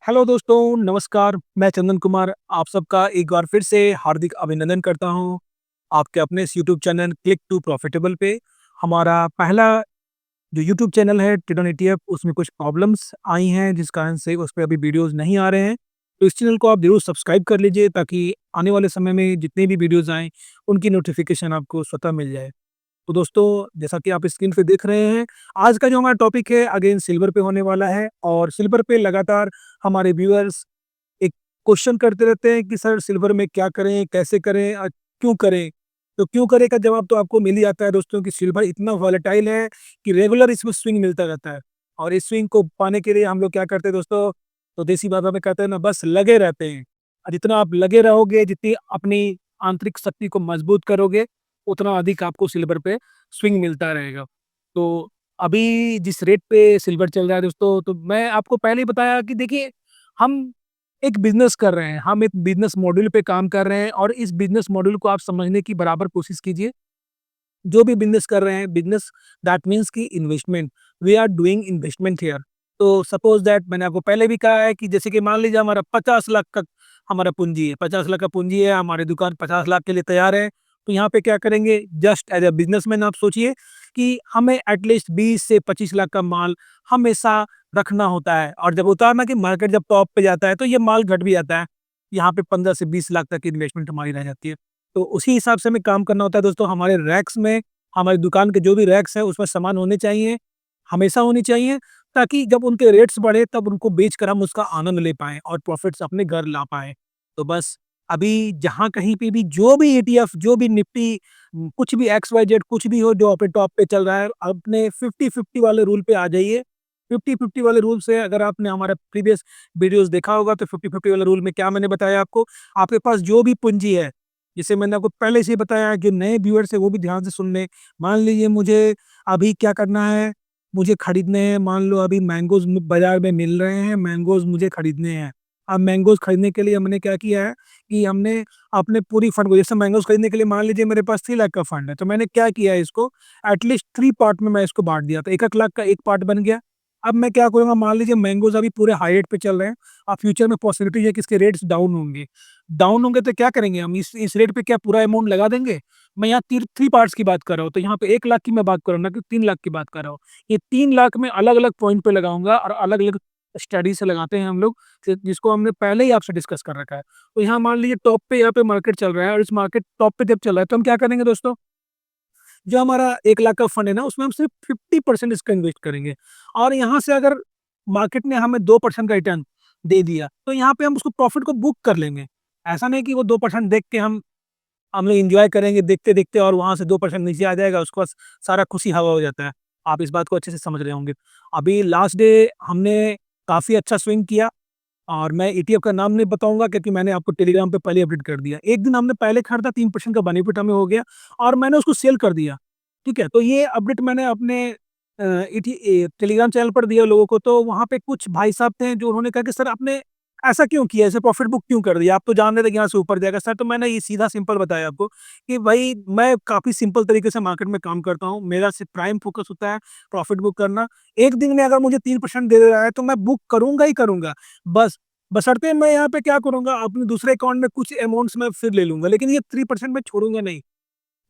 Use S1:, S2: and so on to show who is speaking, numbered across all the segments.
S1: Hello दोस्तों, नमस्कार। मैं चंदन कुमार आप सबका एक बार फिर से हार्दिक अभिनंदन करता हूँ। आपके अपने इस YouTube channel click to profitable पे हमारा पहला जो यूट्यूब चैनल है टिडन ईटीएफ उसमें कुछ प्रॉब्लम्स आई हैं जिस कारण से उस पे अभी वीडियोज़ नहीं आ रहे हैं। तो इस चैनल को आप ज़रूर सब्सक्राइब कर लीजिए ताकि आने वाले समय में जितने भी वीडियोज़ आएँ उनकी नोटिफ़िकेशन आपको स्वतः मिल जाए। तो दोस्तों, जैसा कि आप स्क्रीन पे देख रहे हैं, आज का जो हमारा टॉपिक है अगेन सिल्वर पे होने वाला है और सिल्वर पे लगातार हमारे व्यूअर्स एक क्वेश्चन करते रहते हैं कि सर सिल्वर में क्या करें, कैसे करें क्यों करें? तो क्यों करें का जवाब तो आपको मिल ही जाता है दोस्तों कि सिल्वर इतना वॉलेटाइल है कि रेगुलर इसमें स्विंग मिलता रहता है और इस स्विंग को पाने के लिए हम लोग क्या करते हैं दोस्तों, तो देसी भाषा में कहते हैं ना बस लगे रहते हैं। जितना आप लगे रहोगे, जितनी अपनी आंतरिक शक्ति को मजबूत करोगे, उतना अधिक आपको सिल्वर पे स्विंग मिलता रहेगा। तो अभी जिस रेट पे सिल्वर चल रहा है दोस्तों, तो मैं आपको पहले ही बताया कि देखिए हम एक बिज़नेस कर रहे हैं, हम एक बिज़नेस मॉड्यूल पे काम कर रहे हैं और इस बिज़नेस मॉड्यूल को आप समझने की बराबर कोशिश कीजिए। जो भी बिज़नेस कर रहे हैं, बिज़नेस दैट मीन्स कि investment, we are doing investment here. तो सपोज़ दैट मैंने आपको पहले भी कहा है कि जैसे कि मान लीजिए हमारा 50 लाख का हमारा पूँजी है, 50 लाख का पूँजी है, हमारी दुकान 50 लाख के लिए तैयार है। तो यहाँ पे क्या करेंगे, जस्ट एज़ अ बिज़नेसमैन आप सोचिए कि हमें एटलीस्ट 20 से 25 लाख का माल हमेशा रखना होता है और जब होता है ना कि मार्केट जब टॉप पे जाता है तो ये माल घट भी जाता है। यहाँ पे 15 से 20 लाख तक की इन्वेस्टमेंट हमारी रह जाती है। तो उसी हिसाब से हमें काम करना होता है दोस्तों। हमारे रैक्स में, हमारी दुकान के जो भी रैक्स हैं उसमें सामान होने चाहिए, हमेशा होनी चाहिए ताकि जब उनके रेट्स बढ़े तब उनको बेचकर हम उसका आनंद ले पाएँ और प्रॉफ़िट्स अपने घर ला पाएँ। तो बस अभी जहाँ कहीं पे भी जो भी ईटीएफ, जो भी निफ्टी कुछ भी एक्स वाई जेड कुछ भी हो जो अपने टॉप पे चल रहा है, अपने 50-50 वाले रूल पे आ जाइए। 50-50 वाले रूल से अगर आपने हमारा प्रीवियस वीडियोज़ देखा होगा तो 50-50 वाले रूल में क्या मैंने बताया आपको, आपके पास जो भी पूँजी है, जैसे मैंने आपको पहले से ही बताया है, जो नए व्यूअर्स हैं वो भी ध्यान से सुन लें। मान लीजिए मुझे अभी क्या करना है, मुझे खरीदने हैं, मान लो अभी मैंगोज़ बाज़ार में मिल रहे हैं, मैंगोज़ मुझे खरीदने हैं। अब मैंगोज़ खरीदने के लिए हमने क्या किया है कि हमने अपने पूरी फंड को, जैसे मैंगोज़ खरीदने के लिए मान लीजिए मेरे पास 3 लाख का फंड है, तो मैंने क्या किया है इसको एटलीस्ट 3 पार्ट में मैं इसको बाँट दिया। तो 1-1 लाख का एक पार्ट बन गया। अब मैं क्या करूँगा, मान लीजिए मैंगोज़ अभी पूरे हाई रेट पे चल रहे हैं, अब फ्यूचर में पॉसिबिलिटी है कि इसके रेट्स डाउन होंगे। डाउन होंगे तो क्या करेंगे हम, इस रेट पे क्या पूरा अमाउंट लगा देंगे? मैं यहाँ 3 पार्ट्स की बात कर रहा हूँ, तो यहाँ पे 1 लाख की मैं बात कर रहा हूँ, ना कि 3 लाख की बात कर रहा हूँ। ये 3 लाख में अलग-अलग पॉइंट पे लगाऊँगा और अलग-अलग स्टडी से लगाते हैं हम लोग, जिसको हमने पहले ही आपसे डिस्कस कर रखा है। तो यहाँ मान लीजिए टॉप पे यहाँ पे मार्केट चल रहा है और इस मार्केट टॉप पे जब चल रहा है, तो हम क्या करेंगे दोस्तों, जो हमारा 1 लाख का फंड है ना, उसमें हम सिर्फ 50% इसका इन्वेस्ट करेंगे और यहाँ से अगर मार्केट ने हमें 2% का रिटर्न दे दिया, तो यहाँ पे हम उसको प्रॉफ़िट को बुक कर लेंगे। ऐसा नहीं कि वो 2% देख के हम लोग एन्जॉय करेंगे देखते-देखते और वहाँ से 2% नीचे आ जाएगा, उसके बाद सारा खुशी हवा हो जाता है। आप इस बात को अच्छे से समझ रहे होंगे। अभी लास्ट डे हमने काफ़ी अच्छा स्विंग किया और मैं ईटीएफ का नाम नहीं बताऊँगा क्योंकि मैंने आपको टेलीग्राम पे पहले अपडेट कर दिया। एक दिन हमने पहले खरीदा, 3% का बेनिफिट हमें हो गया और मैंने उसको सेल कर दिया। ठीक है? तो ये अपडेट मैंने अपने टेलीग्राम चैनल पर दिया लोगों को, तो वहाँ पे कुछ भाई साहब थे जो उन्होंने कहा कि सर आपने ऐसा क्यों किया? ऐसे प्रॉफिट बुक क्यों कर दिया? आप तो जान रहे थे कि यहाँ से ऊपर जाएगा। सर, तो मैंने ये सीधा सिंपल बताया आपको कि भाई मैं काफ़ी सिंपल तरीके से मार्केट में काम करता हूँ। मेरा सिर्फ प्राइम फ़ोकस होता है प्रॉफिट बुक करना। एक दिन में अगर मुझे 3% दे रहा है तो मैं बुक करूँगा ही करूँगा। बस बशर्ते मैं यहाँ पे क्या करूँगा, अपने दूसरे अकाउंट में कुछ अमाउंट्स मैं फिर ले लूँगा, लेकिन ये 3% मैं छोड़ूँगा नहीं।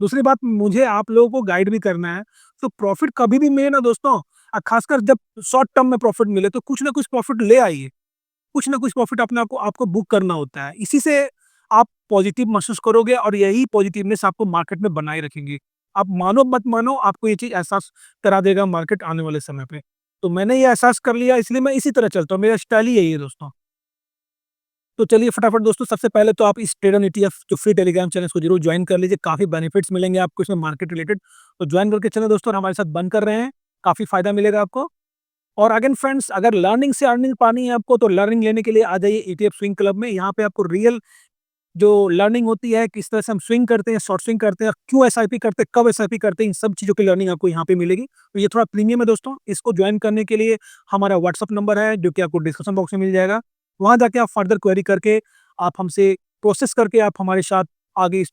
S1: दूसरी बात, मुझे आप लोगों को गाइड भी करना है, तो प्रॉफ़िट कभी भी मिले ना दोस्तों, ख़ासकर जब शॉर्ट टर्म में प्रॉफ़िट मिले तो कुछ ना कुछ प्रॉफ़िट ले आइए। कुछ ना कुछ प्रॉफ़िट अपने आपको बुक करना होता है। इसी से आप पॉज़िटिव महसूस करोगे और यही पॉज़िटिवनेस आपको मार्केट में बनाए रखेंगी। आप मानो मत मानो, आपको ये चीज़ एहसास करा देगा मार्केट आने वाले समय पे। तो मैंने ये एहसास कर लिया, इसलिए मैं इसी तरह चलता हूँ। मेरा स्टाइल ही यही है दोस्तों। तो चलिए फटाफट दोस्तों, सबसे पहले तो आप इस ट्रेडन ईटीएफ जो फ्री टेलीग्राम चैनल इसको जरूर ज्वाइन कर लीजिए। काफ़ी बेनिफिट्स मिलेंगे आपको इसमें मार्केट रिलेटेड। तो ज्वाइन करके चलें दोस्तों और हमारे साथ बन कर रहे हैं, काफ़ी फ़ायदा मिलेगा आपको। और अगेन फ्रेंड्स, अगर लर्निंग से अर्निंग पानी है आपको, तो लर्निंग लेने के लिए आ जाइए ईटीएफ स्विंग क्लब में। यहाँ पे आपको रियल जो लर्निंग होती है, किस तरह से हम स्विंग करते हैं, शॉर्ट स्विंग करते हैं, क्यों एसआईपी करते हैं, कब एसआईपी करते हैं, इन सब चीज़ों की लर्निंग आपको यहाँ पे मिलेगी। तो ये थोड़ा प्रीमियम है दोस्तों। इसको ज्वाइन करने के लिए हमारा व्हाट्सएप नंबर है जो कि आपको डिस्क्रिप्शन बॉक्स में मिल जाएगा। वहाँ जाके आप फर्दर क्वेरी करके आप हमसे प्रोसेस करके आप हमारे साथ आगे इस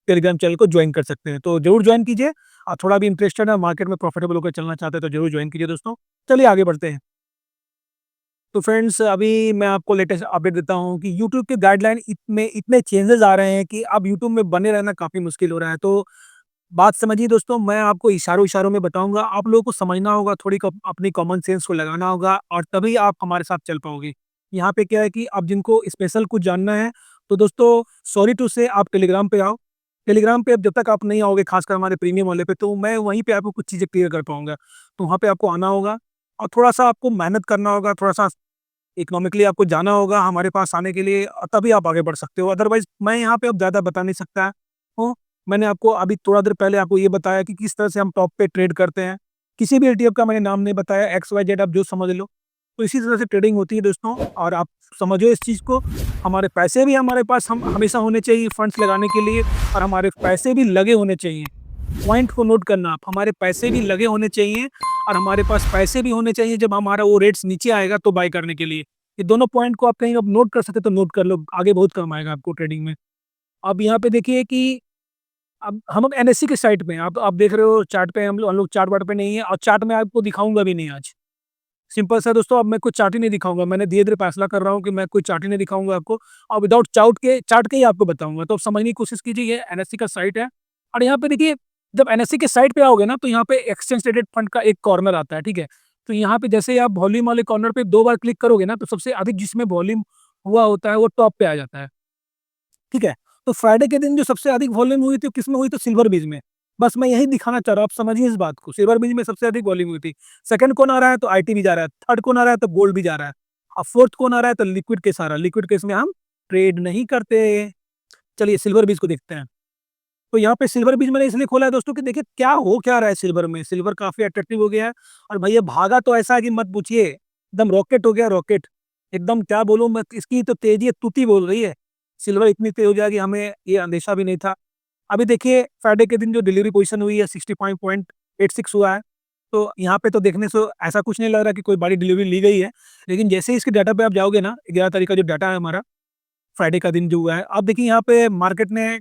S1: टेलीग्राम चैनल को ज्वाइन कर सकते हैं। तो ज़रूर ज्वाइन कीजिए। थोड़ा भी इंटरेस्टेड है, मार्केट में प्रॉफिटेबल होकर चलना चाहते हैं तो ज़रूर ज्वाइन कीजिए दोस्तों। चलिए आगे बढ़ते हैं। तो फ्रेंड्स अभी मैं आपको लेटेस्ट अपडेट देता हूँ कि यूट्यूब के गाइडलाइन में इतने चेंजेस आ रहे हैं कि अब यूट्यूब में बने रहना काफ़ी मुश्किल हो रहा है। तो बात समझिए दोस्तों, मैं आपको इशारों-इशारों में बताऊँगा, आप लोगों को समझना होगा, थोड़ी क अपनी कॉमन सेंस को लगाना होगा और तभी आप हमारे साथ चल पाओगे। यहाँ पे क्या है कि अब जिनको स्पेशल कुछ जानना है, तो दोस्तों सॉरी टू से आप टेलीग्राम पे आओ। टेलीग्राम पे अब जब तक आप नहीं आओगे, खासकर हमारे प्रीमियम वाले पे, तो मैं वहीं पे आपको कुछ चीज़ें क्लियर कर पाऊँगा। तो वहाँ पे आपको आना होगा और थोड़ा-सा आपको मेहनत करना होगा, थोड़ा-सा इकोनॉमिकली आपको जाना होगा हमारे पास आने के लिए, तभी आप आगे बढ़ सकते हो। अदरवाइज़ मैं यहाँ पे अब ज़्यादा बता नहीं सकता हूँ। मैंने आपको अभी थोड़ा देर पहले आपको ये बताया कि किस तरह से हम टॉप पे ट्रेड करते हैं। किसी भी एटीएफ का मैंने नाम नहीं बताया, एक्स, वाई, जेड आप जो समझ लो। तो इसी तरह से ट्रेडिंग होती है दोस्तों और आप समझो इस चीज़ को। हमारे पैसे भी हमारे पास हम हमेशा होने चाहिए फंड्स लगाने के लिए और हमारे पैसे भी लगे होने चाहिए। पॉइंट को नोट करना आप, हमारे पैसे भी लगे होने चाहिए और हमारे पास पैसे भी होने चाहिए जब हमारा वो रेट्स नीचे आएगा तो बाय करने के लिए। ये दोनों पॉइंट को आप कहीं अब नोट कर सकते तो नोट कर लो, आगे बहुत काम आएगा आपको ट्रेडिंग में। अब यहाँ पे देखिए कि अब हम एनएससी के साइट पे हैं, आप देख रहे हो चार्ट पे हम लोग चार्ट वार्ट पे नहीं है और चार्ट में आपको दिखाऊँगा भी नहीं आज। सिंपल सा दोस्तों, अब मैं कोई चार्ट ही नहीं दिखाऊँगा, मैंने धीरे-धीरे फैसला कर रहा हूँ कि मैं कोई चार्ट ही नहीं दिखाऊँगा आपको और विदाउट चार्ट के ही आपको बताऊँगा। तो अब समझने की कोशिश कीजिए, ये एनएससी का साइट है और यहाँ पे देखिए जब एनएससी के साइट पे आओगे ना, तो यहाँ पे एक्सचेंज ट्रेडेड फंड का एक कॉर्नर आता है, ठीक है? तो यहाँ पे जैसे ही आप वॉल्यूम वाले कॉर्नर पे 2 बार क्लिक करोगे ना, तो सबसे अधिक जिसमें वॉल्यूम हुआ होता है, वो टॉप पे आ जाता है। ठीक है? तो फ्राइडे के दिन जो सबसे अधिक वॉल्यूम हुई थी, वो किसमें हुई? तो सिल्वर बीज में। बस मैं यही दिखाना चाह रहा हूँ, आप समझिए इस बात को। सिल्वर बीज में सबसे अधिक वॉल्यूम हुई थी। सेकंड कौन आ रहा है? तो आईटी भी जा रहा है। थर्ड कौन आ रहा है? तो गोल्ड भी जा रहा है। अब फोर्थ कौन आ रहा है? तो लिक्विड केस आ रहा है। लिक्विड केस में हम ट्रेड नहीं करते। चलिए सिल्वर बीज को देखते हैं। तो यहाँ पे सिल्वर बीज मैंने इसलिए खोला है दोस्तों कि देखिए क्या हो क्या रहा है सिल्वर में। सिल्वर काफ़ी अट्रैक्टिव हो गया है और भैया भागा तो ऐसा है कि मत पूछिए। एकदम रॉकेट हो गया रॉकेट। एकदम क्या बोलूँ मैं, इसकी तो तेज़ी तूती बोल रही है। सिल्वर इतनी तेज़ हो जाएगी, हमें ये अंदेशा भी नहीं था। अभी देखिए फ्राइडे के दिन जो डिलीवरी पोज़ीशन हुई है 65.86 हुआ है। तो यहाँ पे तो देखने से ऐसा कुछ नहीं लग रहा कि कोई बड़ी डिलीवरी ली गई है। लेकिन जैसे ही इसके डाटा पे आप जाओगे ना, 11 तारीख का जो डाटा है हमारा, फ्राइडे का दिन जो हुआ है, अब देखिए यहाँ पे मार्केट ने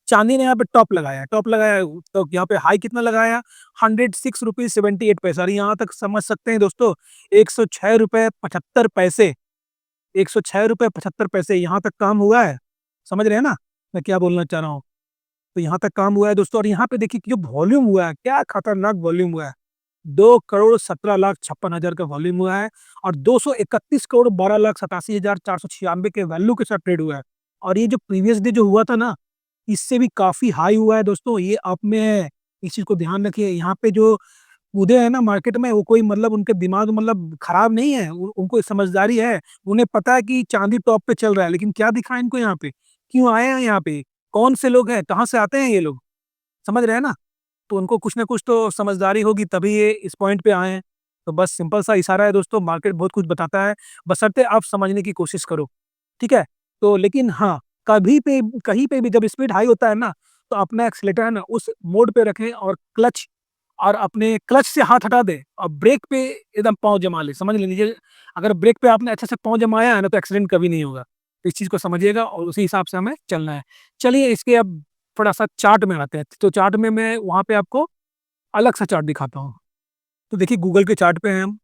S1: चांदी ने यहाँ पे टॉप लगाया है, टॉप लगाया है, तो यहाँ पे हाई कितना लगाया? 106 रुपीज़ 78 पैसे और यहाँ तक समझ सकते हैं दोस्तों, 106 रुपए 75 पैसे, 106 रुपए 75 पैसे यहाँ तक काम हुआ है। समझ रहे हैं ना, मैं क्या बोलना चाह रहा हूँ? तो यहाँ तक काम हुआ है दोस्तों और यहाँ पे देखिए कि जो वॉल्यूम हुआ है, क्या खतरनाक वॉल्यूम हुआ है। 2,17,56,000 का वॉल्यूम हुआ है और 231,12,87,496 के वैल्यू के साथ ट्रेड हुआ है। और ये जो प्रीवियस डे जो हुआ था ना, इससे भी काफ़ी हाई हुआ है दोस्तों, ये आप में इस चीज़ को ध्यान रखिए। यहाँ पे जो कूदे हैं ना मार्केट में, वो कोई मतलब उनके दिमाग मतलब खराब नहीं है, उनको समझदारी है। उन्हें पता है कि चाँदी टॉप पे चल रहा है, लेकिन क्या दिखा इनको यहाँ पे? क्यों आए हैं यहाँ पे? कौन से लोग हैं? कहाँ से आते हैं ये लोग? समझ रहे हैं ना? तो उनको कुछ ना कुछ तो समझदारी होगी तभी ये इस पॉइंट पे आए हैं। तो बस सिंपल सा इशारा है दोस्तों, मार्केट बहुत कुछ बताता है, बशर्ते आप समझने की कोशिश करो, ठीक है? तो लेकिन हाँ, कभी पे कहीं पे भी जब स्पीड हाई होता है ना, तो अपना एक्सीलेटर है ना उस मोड पे रखें और अपने क्लच से हाथ हटा दें और ब्रेक पे एकदम पाँव जमा लें। समझ लीजिए, अगर ब्रेक पे आपने अच्छे से पाँव जमाया है ना, तो एक्सीडेंट कभी नहीं होगा। तो इस चीज़ को समझिएगा और उसी हिसाब से हमें चलना है। चलिए इसके अब थोड़ा-सा चार्ट में आते हैं। तो चार्ट में मैं वहाँ पे आपको अलग सा चार्ट दिखाता हूँ। तो देखिए गूगल के चार्ट पे हैं हम,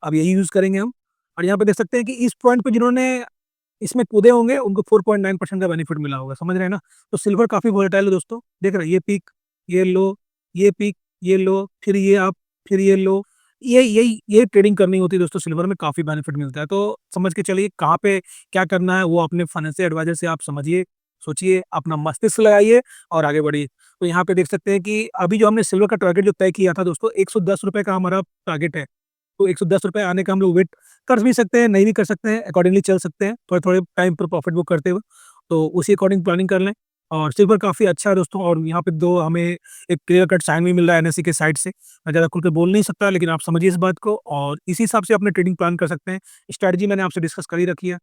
S1: अब यही यूज़ करेंगे हम और यहाँ पे देख सकते हैं कि इस पॉइंट पे जिन्होंने इसमें कूदे होंगे उनको 4.9% का बेनिफिट मिला होगा, समझ रहे हैं ना? तो सिल्वर काफ़ी वोलेटाइल है दोस्तों, देख रहे हैं ये पीक, ये लो, ये पीक, ये लो, फिर ये अप, फिर ये लो। ये ट्रेडिंग करनी होती है दोस्तों, सिल्वर में काफ़ी बेनिफिट मिलता है। तो समझ के चलिए कहाँ पे क्या करना है वो अपने फाइनेंशियल एडवाइज़र से आप समझिए, सोचिए, अपना मस्तिष्क लगाइए और आगे बढ़िए। तो यहाँ पे देख सकते हैं कि अभी जो हमने सिल्वर का टारगेट जो तय किया था दोस्तों, ₹110 का हमारा टारगेट है। तो ₹110 आने का हम लोग वेट कर भी सकते हैं, नहीं भी कर सकते हैं, अकॉर्डिंगली चल सकते हैं, थोड़े-थोड़े टाइम पर प्रॉफिट बुक करते हुए। तो उसी अकॉर्डिंग प्लानिंग कर लें और सिल्वर काफ़ी अच्छा है दोस्तों और यहाँ पे 2 हमें एक क्लियर कट साइन भी मिल रहा है एनएसई के साइड से। मैं ज़्यादा खुल के बोल नहीं सकता, लेकिन आप समझिए इस बात को और इसी हिसाब से अपने ट्रेडिंग प्लान कर सकते हैं। स्ट्रैटेजी मैंने आपसे डिस्कस कर ही रखी है।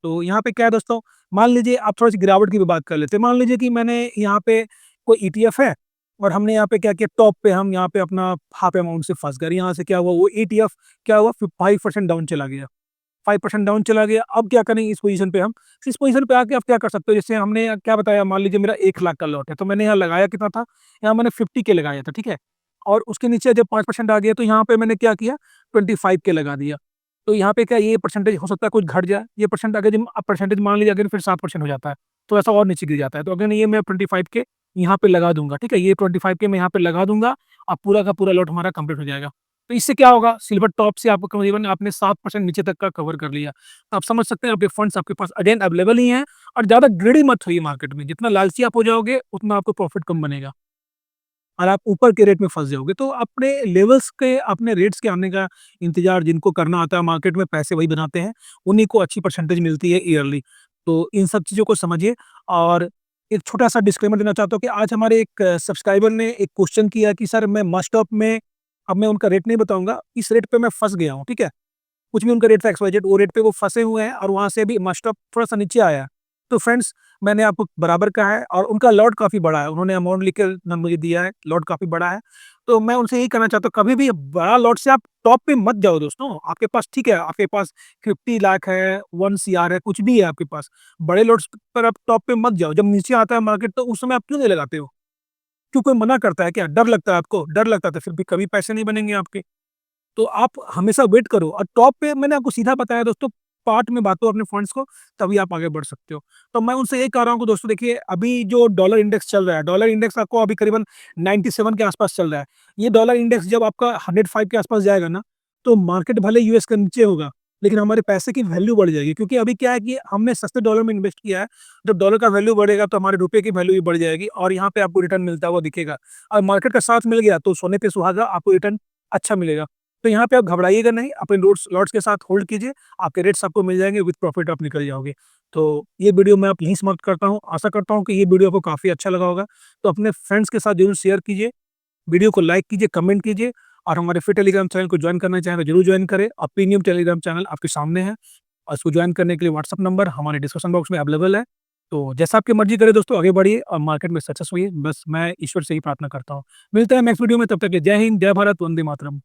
S1: तो यहाँ पे क्या है दोस्तों, मान लीजिए आप थोड़ी-सी गिरावट की भी बात कर लेते हैं। मान लीजिए कि मैंने यहाँ पे कोई ईटीएफ है और हमने यहाँ पे क्या किया, टॉप पे हम यहाँ पे अपना हाफ अमाउंट से फँस गए। यहाँ से क्या हुआ, वो ईटीएफ क्या हुआ, 5% डाउन चला गया। 5% डाउन चला गया, अब क्या करेंगे इस पोज़ीशन पे हम? इस पोज़ीशन पे आके आप क्या कर सकते हो, जैसे हमने क्या बताया, मान लीजिए मेरा 1 लाख का लॉट है, तो मैंने यहाँ लगाया कितना था? यहाँ मैंने 50 के लगाया था, ठीक है? और उसके नीचे जब 5% आ गया, तो यहाँ पे मैंने क्या किया, 25 के लगा दिया। तो यहाँ पे क्या ये परसेंटेज हो सकता है कुछ घट जाए, ये परसेंट अगर जब परसेंटेज मान लीजिए अगर फिर 7% हो जाता है, तो ऐसा और नीचे गिर जाता है। तो अगर ये मैं 25 के यहाँ पे लगा दूँगा, ठीक है? ये 25 के मैं यहाँ पे लगा दूँगा, अब पूरा का पूरा लॉट हमारा कंप्लीट हो जाएगा। तो इससे क्या होगा, सिल्वर टॉप से आपको करीबन आपने 7% नीचे तक का कवर कर लिया। तो आप समझ सकते हैं आपके फंड्स आपके पास अगेन अवेलेबल ही हैं और ज़्यादा ग्रीडी मत होइए मार्केट में। जितना लालची आप हो जाओगे, उतना आपको प्रॉफिट कम बनेगा। और आप ऊपर के रेट में फँस जाओगे। तो अपने लेवल्स के अपने रेट्स के आने का इंतज़ार जिनको करना आता है मार्केट में पैसे वही बनाते हैं, उन्हीं को अच्छी परसेंटेज मिलती है ईयरली। तो इन सब चीज़ों को समझिए और एक छोटा-सा डिस्क्लेमर देना चाहता हूँ कि आज हमारे एक सब्सक्राइबर ने एक क्वेश्चन किया कि सर मैं मस्टॉप में अब मैं उनका रेट नहीं बताऊँगा, इस रेट पे मैं फँस गया हूँ, ठीक है? कुछ भी उनका रेट था एक्स-वाई-ज़ेड वो रेट पे वो फँसे हुए हैं और वहाँ से अभी मस्टॉप थोड़ा-सा नीचे आया है। तो फ्रेंड्स मैंने आपको बराबर कहा है और उनका लॉट काफ़ी बड़ा है। उन्होंने अमाउंट लिख के मुझे दिया है, लॉट काफ़ी बड़ा है। तो मैं उनसे यही कहना चाहता हूँ कभी भी बड़ा लॉट से आप टॉप पे मत जाओ दोस्तों। आपके पास ठीक है, आपके पास 50 लाख है, 1 सीआर है, कुछ भी है आपके पास। बड़े लॉट्स पर आप टॉप पे मत जाओ। जब नीचे आता है मार्केट तो उस समय आप क्यों नहीं लगाते हो? क्यों कोई मना करता है क्या? डर लगता है आपको? डर लगता है तो फिर भी कभी पैसे नहीं बनेंगे आपके। तो आप हमेशा वेट करो और टॉप पे मैंने आपको सीधा बताया दोस्तों, पार्ट में बाँटो अपने फंड्स को, तभी आप आगे बढ़ सकते हो। तो मैं उनसे यही कह रहा हूँ कि दोस्तों देखिए, अभी जो डॉलर इंडेक्स चल रहा है, डॉलर इंडेक्स आपको अभी करीबन 97 के आस-पास चल रहा है। ये डॉलर इंडेक्स जब आपका 105 के आस-पास जाएगा ना, तो मार्केट भले यूएस के नीचे होगा, लेकिन हमारे पैसे की वैल्यू बढ़ जाएगी क्योंकि अभी क्या है कि हमने सस्ते डॉलर में इन्वेस्ट किया है। जब डॉलर का वैल्यू बढ़ेगा तो हमारे रुपए की वैल्यू भी बढ़ जाएगी और यहाँ पे आपको रिटर्न मिलता हुआ दिखेगा। और मार्केट का साथ मिल गया तो सोने पे सुहागा, आपको रिटर्न अच्छा मिलेगा। तो यहाँ पे आप घबराइएगा नहीं, अपने लॉट्स लॉट्स के साथ होल्ड कीजिए, आपके रेट्स आपको मिल जाएँगे, विथ प्रॉफिट आप निकल जाओगे। तो ये वीडियो मैं अब यहीं समाप्त करता हूँ। आशा करता हूँ कि ये वीडियो आपको काफ़ी अच्छा लगा होगा। तो अपने फ्रेंड्स के साथ ज़रूर शेयर कीजिए, वीडियो को लाइक कीजिए, कमेंट कीजिए और हमारे फिर टेलीग्राम चैनल को जॉइन करना चाहें तो ज़रूर जॉइन करें। और प्रीमियम टेलीग्राम चैनल आपके सामने है और इसको जॉइन करने के लिए व्हाट्सएप नंबर हमारे डिस्क्रिप्शन बॉक्स में अवेलेबल है। तो जैसा आपकी मर्ज़ी करे दोस्तों, आगे बढ़िए और मार्केट में सक्सेस होइए। बस मैं ईश्वर से ही प्रार्थना करता हूँ। मिलते हैं नेक्स्ट वीडियो में, तब तक के लिए जय हिंद, जय भारत, वंदे मातरम।